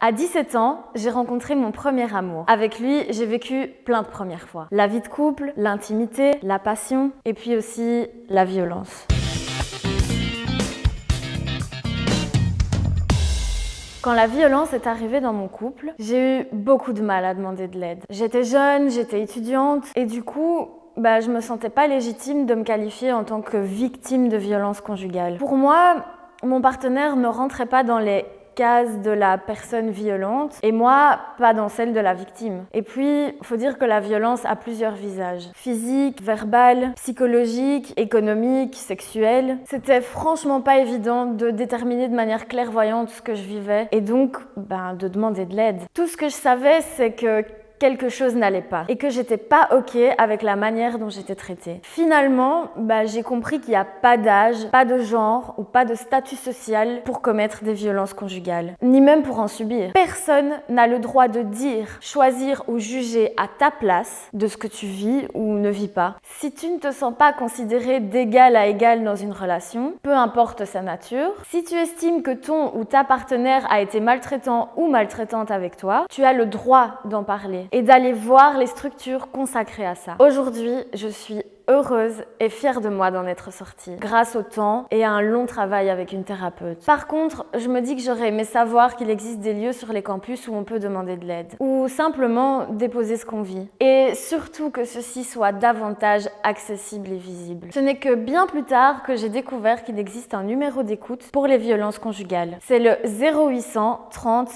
À 17 ans, j'ai rencontré mon premier amour. Avec lui, j'ai vécu plein de premières fois. La vie de couple, l'intimité, la passion et puis aussi la violence. Quand la violence est arrivée dans mon couple, j'ai eu beaucoup de mal à demander de l'aide. J'étais jeune, j'étais étudiante et du coup, je me sentais pas légitime de me qualifier en tant que victime de violence conjugale. Pour moi, mon partenaire ne rentrait pas dans les cases de la personne violente et moi, pas dans celle de la victime. Et puis, faut dire que la violence a plusieurs visages. Physique, verbal, psychologique, économique, sexuel. C'était franchement pas évident de déterminer de manière clairvoyante ce que je vivais et donc, de demander de l'aide. Tout ce que je savais, c'est que quelque chose n'allait pas et que j'étais pas OK avec la manière dont j'étais traitée. Finalement, j'ai compris qu'il n'y a pas d'âge, pas de genre ou pas de statut social pour commettre des violences conjugales, ni même pour en subir. Personne n'a le droit de dire, choisir ou juger à ta place de ce que tu vis ou ne vis pas. Si tu ne te sens pas considéré d'égal à égal dans une relation, peu importe sa nature, si tu estimes que ton ou ta partenaire a été maltraitant ou maltraitante avec toi, tu as le droit d'en parler et d'aller voir les structures consacrées à ça. Aujourd'hui, je suis heureuse et fière de moi d'en être sortie, grâce au temps et à un long travail avec une thérapeute. Par contre, je me dis que j'aurais aimé savoir qu'il existe des lieux sur les campus où on peut demander de l'aide, ou simplement déposer ce qu'on vit. Et surtout que ceci soit davantage accessible et visible. Ce n'est que bien plus tard que j'ai découvert qu'il existe un numéro d'écoute pour les violences conjugales. C'est le 0800 30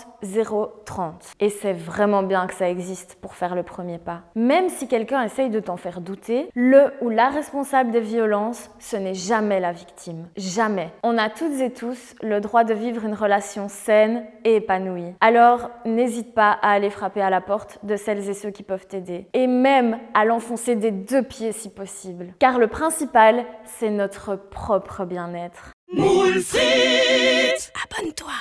030. Et c'est vraiment bien que ça existe pour faire le premier pas. Même si quelqu'un essaye de t'en faire douter, le ou la responsable des violences, ce n'est jamais la victime. Jamais. On a toutes et tous le droit de vivre une relation saine et épanouie. Alors, n'hésite pas à aller frapper à la porte de celles et ceux qui peuvent t'aider. Et même à l'enfoncer des 2 pieds si possible. Car le principal, c'est notre propre bien-être. Moule frites, abonne-toi.